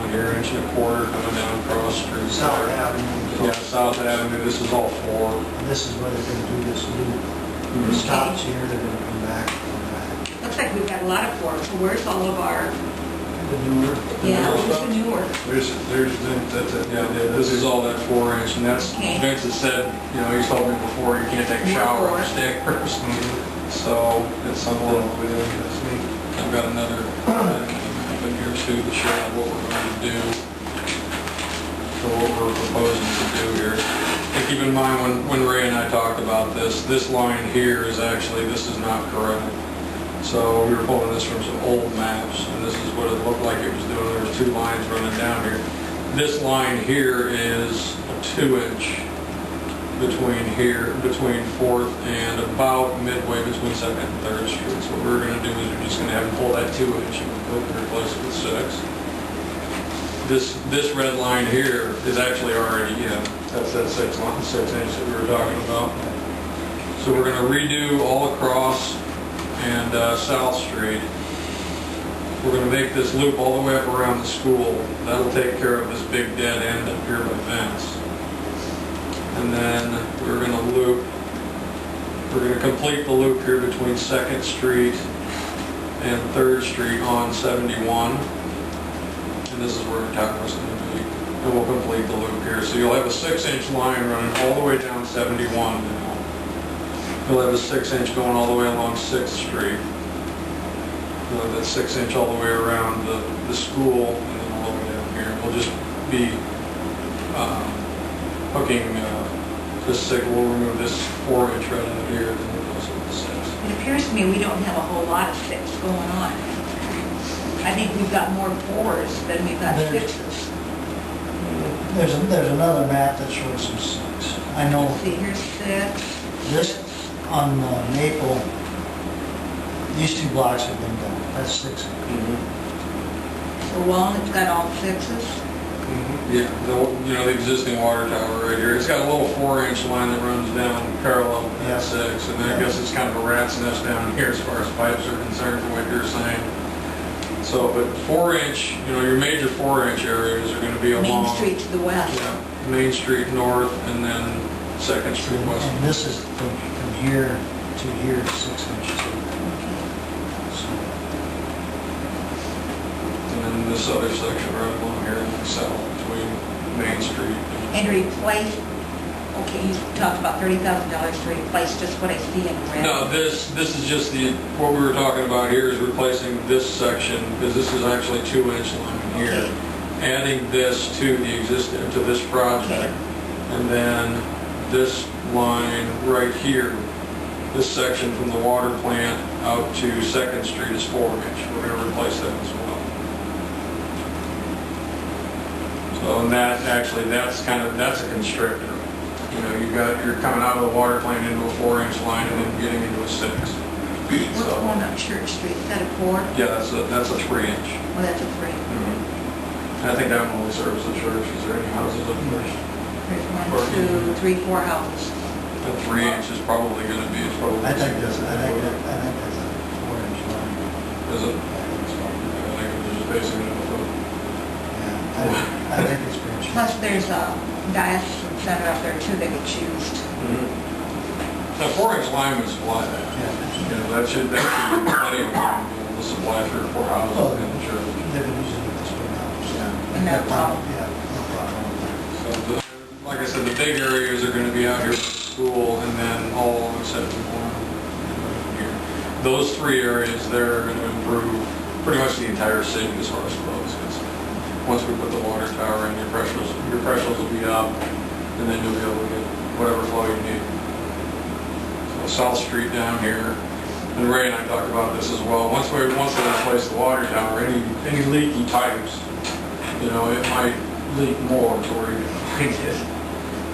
line here, 1.25 inch coming down across the street. South Avenue. Yeah, South Avenue, this is all 4. And this is where they're gonna do this loop. It stops here, they're gonna come back. Looks like we've got a lot of fours. So where's all of our, The newer. yeah, where's the newer? This is all that 4 inch, and that's, Okay. Vince has said, you know, he's told me before, you can't take a shower on stairs. So it's something, I've got another up in here too to show what we're going to do, so what we're proposing to do here. And keep in mind, when Ray and I talked about this line here is actually, this is not correct. So we were pulling this from some old maps, and this is what it looked like it was doing. There were 2 lines running down here. This line here is a 2 inch between 4th and about midway between 2nd and 3rd Street. So what we're going to do is we're just going to have him pull that 2 inch and replace it with 6. This red line here is actually already in. That's that 6 inch that we were talking about. So we're going to redo all across and South Street. We're going to make this loop all the way up around the school. That'll take care of this big dead end up here by Vince. And then we're going to complete the loop here between 2nd Street and 3rd Street on 71. And this is where the tower is going to be. And we'll complete the loop here. So you'll have a 6 inch line running all the way down 71 now. You'll have a 6 inch going all the way along 6th Street. You'll have that 6 inch all the way around the school and then all the way down here. We'll just be hooking we'll remove this 4 inch right out here and then we'll go with the 6. It appears to me we don't have a whole lot of 6 going on. I think we've got more 4s than we've got 6s. There's another map that shows some 6. I know Let's see, here's 6. this on Maple, these 2 blocks have been done. That's 6. So long, it's got all 6s. Yeah, the existing water tower right here. It's got a little 4 inch line that runs down parallel to that 6, and I guess it's kind of a rat's nest down here as far as pipes are concerned, from what you're saying. So, but 4 inch, your major 4 inch areas are going to be along Main Street to the west. Yeah, Main Street north, and then 2nd Street west. And this is from here to here, 6 inches. So, And then this other section right along here in the south between Main Street. And replace, okay, you talked about $30,000 to replace just what I see in red. No, this is just what we were talking about here is replacing this section, because this is actually 2 inch line here. Okay. Adding this to the existing, to this project. Okay. And then this line right here, this section from the water plant out to 2nd Street is 4 inch. We're going to replace that as well. So, and that's a constrictor. You're coming out of the water plant into a 4 inch line and then getting into a 6. What's going up Church Street? Is that a 4? Yeah, that's a 3 inch. Oh, that's a 3. I think that one only serves the church. Is there any houses up there? There's 1, 2, 3, 4 houses. That 3 inch is probably going to be, I think that's a 4 inch line. Is it? I think so. I think it was just basically a foot. Yeah, I think it's pretty cheap. Plus, there's a diocesan center up there too that gets used. Now, 4 inch line would supply that. Yeah. That should be plenty of time to supply 3 or 4 houses in the church. They've been using it this way now. And no problem. Yeah, no problem. So, like I said, the big areas are going to be out here at the school, and then all along 71 here. Those 3 areas there are going to improve pretty much the entire city as far as flows. Once we put the water tower in, your pressures will be up, and then you'll be able to get whatever flow you need. So South Street down here, and Ray and I talked about this as well. Once they replace the water tower, any leaky pipes, it might leak more to where you can find it.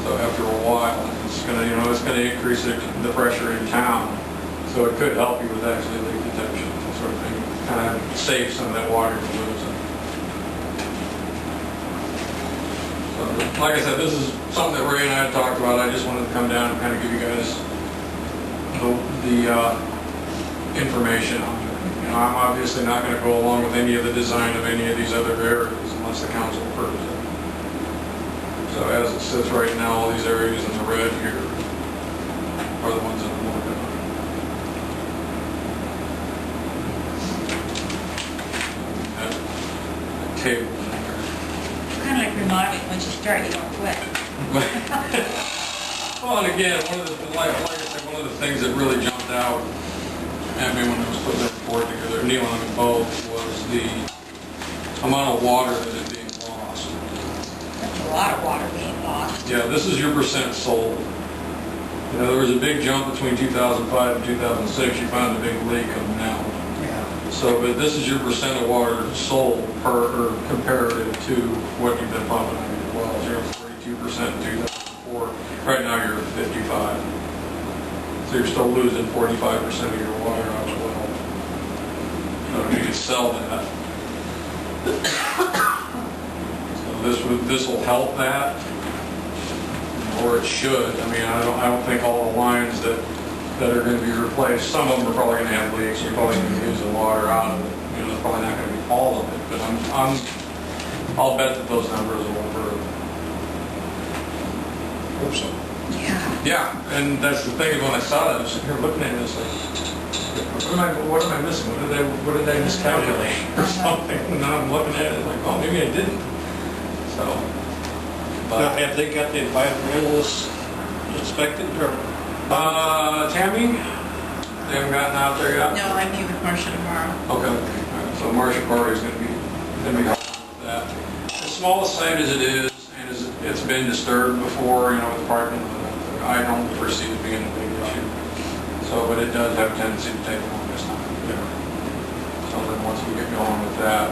So after a while, it's going to increase the pressure in town. So it could help you with actually leak detection, that sort of thing. Kind of save some of that water you're losing. So, like I said, this is something that Ray and I had talked about. I just wanted to come down and kind of give you guys the information on it. I'm obviously not going to go along with any of the design of any of these other areas unless once the council approves it. So as it sits right now, all these areas in the red here are the ones that I'm working on. That table in there. Kind of like remodeling, once you start, you don't quit. Well, and again, like I said, one of the things that really jumped out at me when I was putting the report together, Neil and I both, was the amount of water that is being lost. That's a lot of water being lost. Yeah, this is your percent sold. You know, there was a big jump between 2005 and 2006. You found a big leak coming out. Yeah. So, but this is your percent of water sold or comparative to what you've been pumping out of your wells. You're at 42% in 2004. Right now you're at 55. So you're still losing 45% of your water out of the well. So if you could sell that. So this will help that, or it should. I mean, I don't think all the lines that are going to be replaced, some of them are probably going to have leaks. You're probably going to use the water out of it. You know, it's probably not going to be all of it, but I'll bet that those numbers will improve. Hope so. Yeah. Yeah, and that's the thing, is when I saw that, I was sitting here looking at it, it's like, what am I missing? What did I miscalculate or something? And now I'm looking at it like, oh, maybe I didn't. So, Now, but, have they got the environmentalists inspected or? Tammy, they haven't gotten out there yet? No, I meet with Marcia tomorrow. Okay, all right. So Marcia Corey's gonna be helping with that. As small a site as it is, and as it's been disturbed before, you know, with the parking lot, I don't foresee it being a big issue. So, but it does have a tendency to take long this time. So then once we get going with that,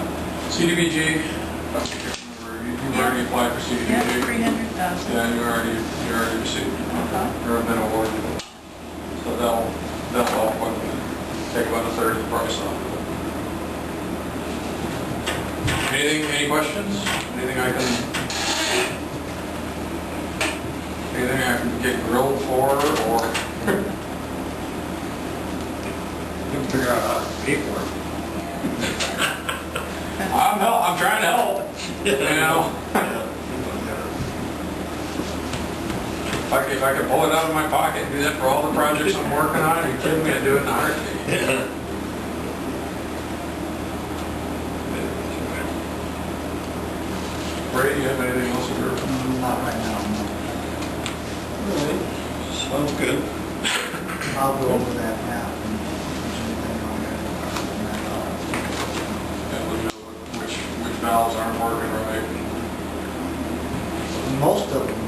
CDBG, you've already applied for Yeah, CDBG. 300,000. Yeah, you already received it. Or have been awarded it. So that'll help with it. Take about a third of the price off of it. Any questions? Anything I can get grilled for, or? You can figure out how to pay for it. I'm trying to help, you know? If I could pull it out of my pocket and do that for all the projects I'm working on, are you kidding me? I'd do it in a heartbeat. Ray, do you have anything else in your? Not right now, no. All right. Sounds good. I'll go over that map and if there's anything on there. Yeah, let me know which valves aren't working right. Most of them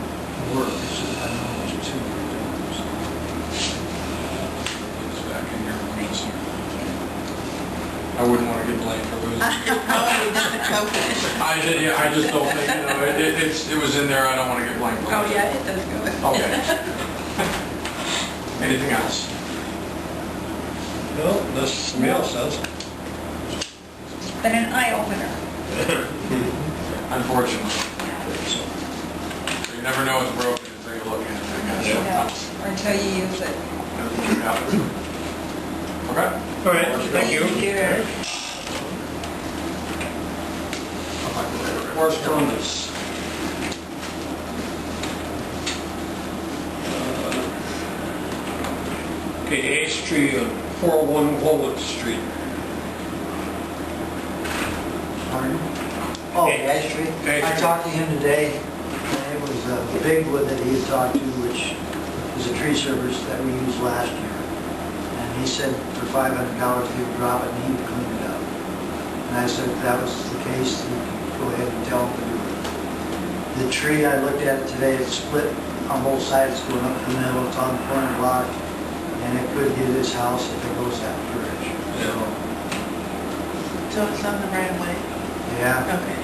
work, it's just I know there's two that don't. It's back in here. I wouldn't want to get blamed for losing. I just don't think, you know, it was in there, I don't want to get blamed for Oh, losing. yeah, it does go. Okay. Anything else? No, unless somebody else does. It's been an eye-opener. Unfortunately. Yeah. So you never know it's broken until you look at it, I guess. Yeah, or until you use it. Yeah. Okay. All right, thank you. Correspondence. Okay, Ash Tree on 401 Walnut Street. Pardon? Oh, Hey. Ash Tree? Ash I Tree. talked to him today, and it was Bigwood that he had talked to, which is a tree service that we used last year. And he said for $500 he would drop it and he would clean it up. And I said if that was the case, then you could go ahead and tell him to do it. The tree, I looked at it today, it's split on both sides, going up the middle, it's on the corner block, and it could hit his house if it goes that direction. Yeah. So it's on the right of way? Yeah, Okay.